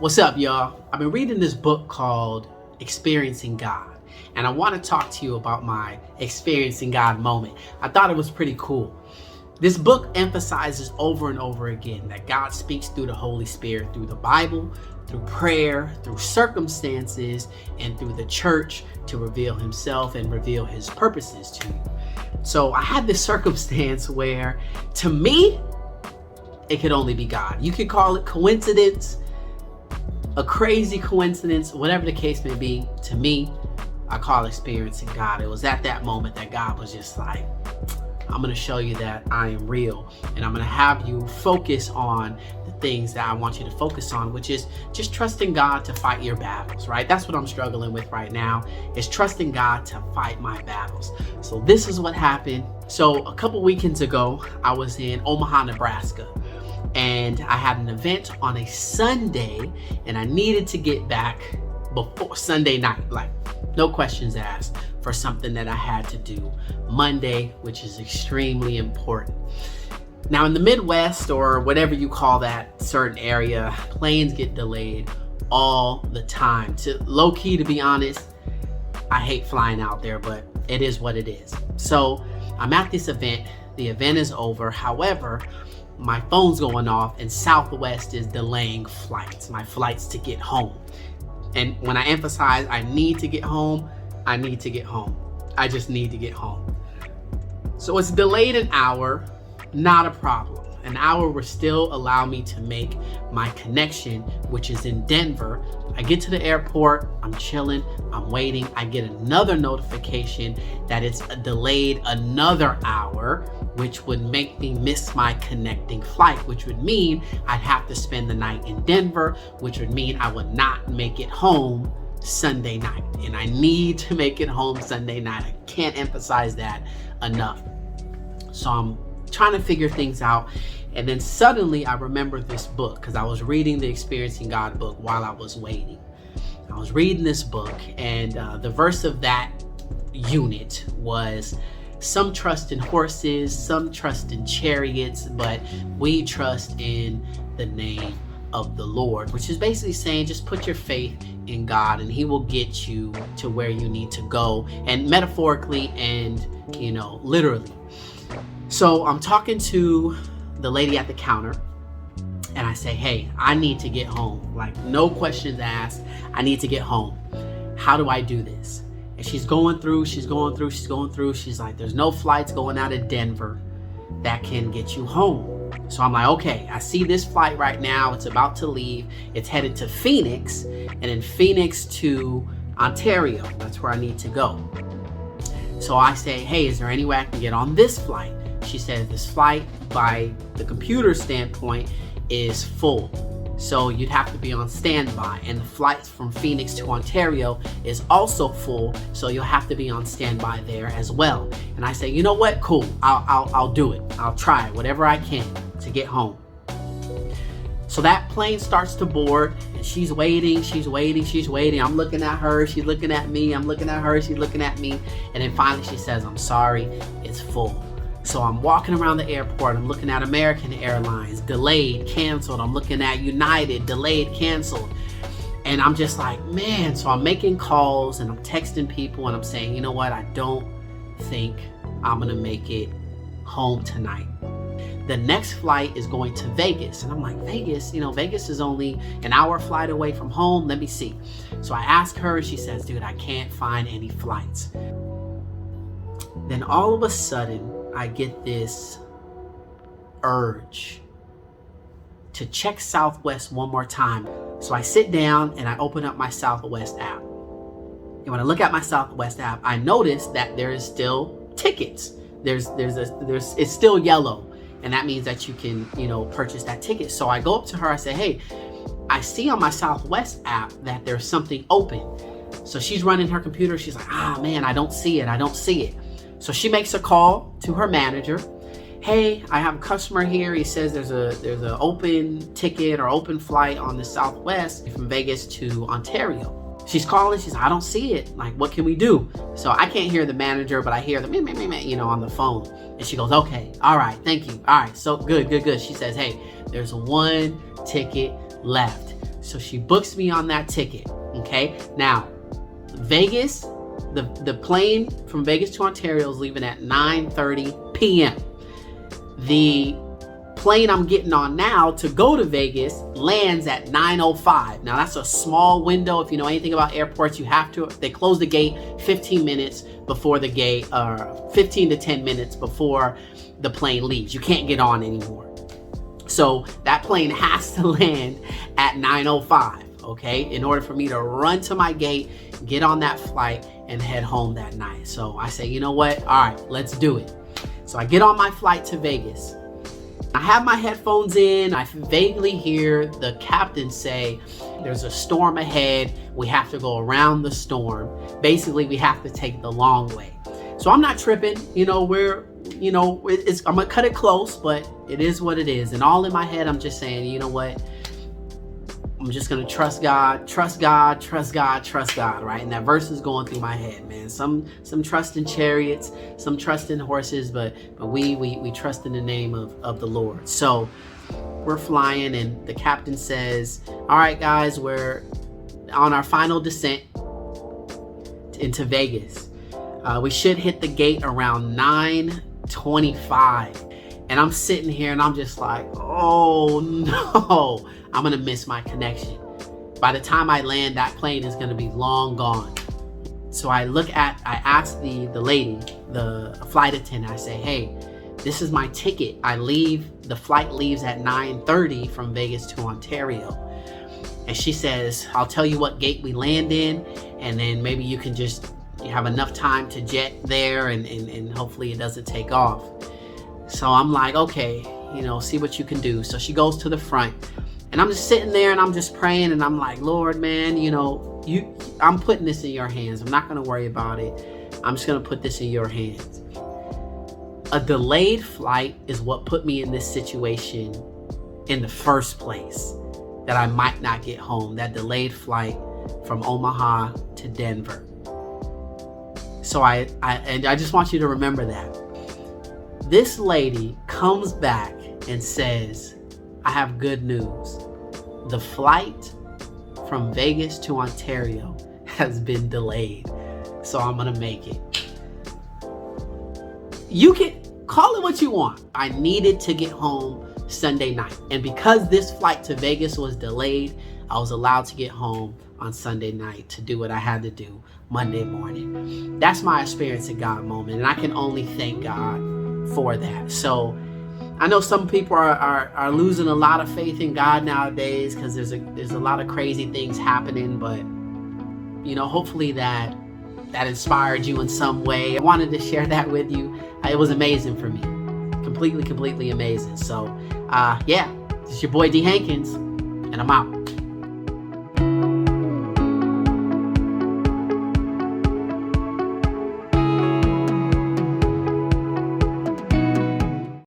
What's up, y'all? I've been reading this book called Experiencing God, and I want to talk to you about my experiencing God moment. I thought it was pretty cool. This book emphasizes over and over again that God speaks through the Holy Spirit, through the Bible, through prayer, through circumstances, and through the church to reveal himself and reveal his purposes to you. So I had this circumstance where, to me, it could only be God. You could call it coincidence, a crazy coincidence, whatever the case may be. To me, I call experiencing God. It was at that moment that God was just like, I'm going to show you that I am real, and I'm going to have you focus on the things that I want you to focus on, which is just trusting God to fight your battles, right? That's what I'm struggling with right now, is trusting God to fight my battles. So this is what happened. So a couple weekends ago, I was in Omaha, Nebraska, and I had an event on a Sunday, and I needed to get back before Sunday night, like no questions asked, for something that I had to do Monday, which is extremely important. Now in the Midwest, or whatever you call that certain area, planes get delayed all the time. Low key, to be honest, I hate flying out there, but it is what it is. So I'm at this event. The event is over. However, my phone's going off and Southwest is delaying my flights to get home. And when I emphasize I need to get home, I need to get home. I just need to get home. So it's delayed an hour, not a problem. An hour will still allow me to make my connection, which is in Denver. I get to the airport, I'm chilling, I'm waiting. I get another notification that it's delayed another hour, which would make me miss my connecting flight, which would mean I'd have to spend the night in Denver, which would mean I would not make it home Sunday night. And I need to make it home Sunday night. I can't emphasize that enough. So I'm trying to figure things out. And then suddenly I remember this book, because I was reading the Experiencing God book while I was waiting. I was reading this book, and the verse of that unit was, some trust in horses, some trust in chariots, but we trust in the name of the Lord, which is basically saying just put your faith in God and he will get you to where you need to go, and metaphorically and literally. So I'm talking to the lady at the counter and I say, hey, I need to get home. Like, no questions asked. I need to get home. How do I do this? And she's going through. She's like, there's no flights going out of Denver that can get you home. So I'm like, okay, I see this flight right now. It's about to leave. It's headed to Phoenix, and then Phoenix to Ontario. That's where I need to go. So I say, hey, is there any way I can get on this flight? She said, this flight by the computer standpoint is full. So you'd have to be on standby, and the flights from Phoenix to Ontario is also full, so you'll have to be on standby there as well. And I say, you know what? Cool. I'll do it. I'll try whatever I can to get home. So that plane starts to board, and she's waiting. I'm looking at her. She's looking at me. I'm looking at her. She's looking at me. And then finally she says, I'm sorry, it's full. So I'm walking around the airport. I'm looking at American Airlines, delayed, canceled. I'm looking at United, delayed, canceled. And I'm just like, man. So I'm making calls and I'm texting people and I'm saying, you know what? I don't think I'm going to make it home tonight. The next flight is going to Vegas. And I'm like, Vegas? Vegas is only an hour flight away from home. Let me see. So I ask her and she says, dude, I can't find any flights. Then all of a sudden, I get this urge to check Southwest one more time. So I sit down and I open up my Southwest app. And when I look at my Southwest app, I notice that there is still tickets. It's still yellow. And that means that you can, purchase that ticket. So I go up to her, I say, hey, I see on my Southwest app that there's something open. So she's running her computer. She's like, man, I don't see it. So she makes a call to her manager. Hey, I have a customer here. He says there's an open ticket or open flight on the Southwest from Vegas to Ontario. She's calling. She's like, I don't see it. Like, what can we do? So I can't hear the manager, but I hear the on the phone. And she goes, okay, all right, thank you. All right, so good. She says, hey, there's one ticket left. So she books me on that ticket. Okay. Now, Vegas, the plane from Vegas to Ontario is leaving at 9:30 p.m. The plane I'm getting on now to go to Vegas lands at 9:05. Now that's a small window. If you know anything about airports, they close the gate 15 minutes before the gate, or 15 to 10 minutes before the plane leaves. You can't get on anymore. So that plane has to land at 9:05, okay, in order for me to run to my gate, get on that flight, and head home that night. So I say, you know what? All right, let's do it. So I get on my flight to Vegas. I have my headphones in. I vaguely hear the captain say, there's a storm ahead. We have to go around the storm. Basically, we have to take the long way. So I'm not tripping. I'm gonna cut it close, but it is what it is. And all in my head, I'm just saying, you know what? I'm just gonna trust God, trust God, trust God, trust God, right? And that verse is going through my head, man. Some trust in chariots, some trust in horses, but we trust in the name of the Lord. So we're flying, and the captain says, all right, guys, we're on our final descent into Vegas. We should hit the gate around 9:25. And I'm sitting here and I'm just like, oh no, I'm gonna miss my connection. By the time I land, that plane is gonna be long gone. So I ask the lady, the flight attendant, I say, hey, this is my ticket. The flight leaves at 9:30 from Vegas to Ontario. And she says, I'll tell you what gate we land in, and then maybe you can just have enough time to jet there, and hopefully it doesn't take off. So I'm like, okay, see what you can do. So she goes to the front, and I'm just sitting there and I'm just praying, and I'm like, Lord, man, I'm putting this in your hands. I'm not going to worry about it. I'm just going to put this in your hands. A delayed flight is what put me in this situation in the first place, that I might not get home. That delayed flight from Omaha to Denver. So I just want you to remember that. This lady comes back and says, I have good news. The flight from Vegas to Ontario has been delayed, so I'm gonna make it. You can call it what you want. I needed to get home Sunday night, and because this flight to Vegas was delayed, I was allowed to get home on Sunday night to do what I had to do Monday morning. That's my experience in God moment, and I can only thank God for that. So I know some people are losing a lot of faith in God nowadays because there's a lot of crazy things happening, but hopefully that inspired you in some way. I wanted to share that with you. It was amazing for me. Completely amazing. So yeah, this is your boy Dee Hankins, and I'm out.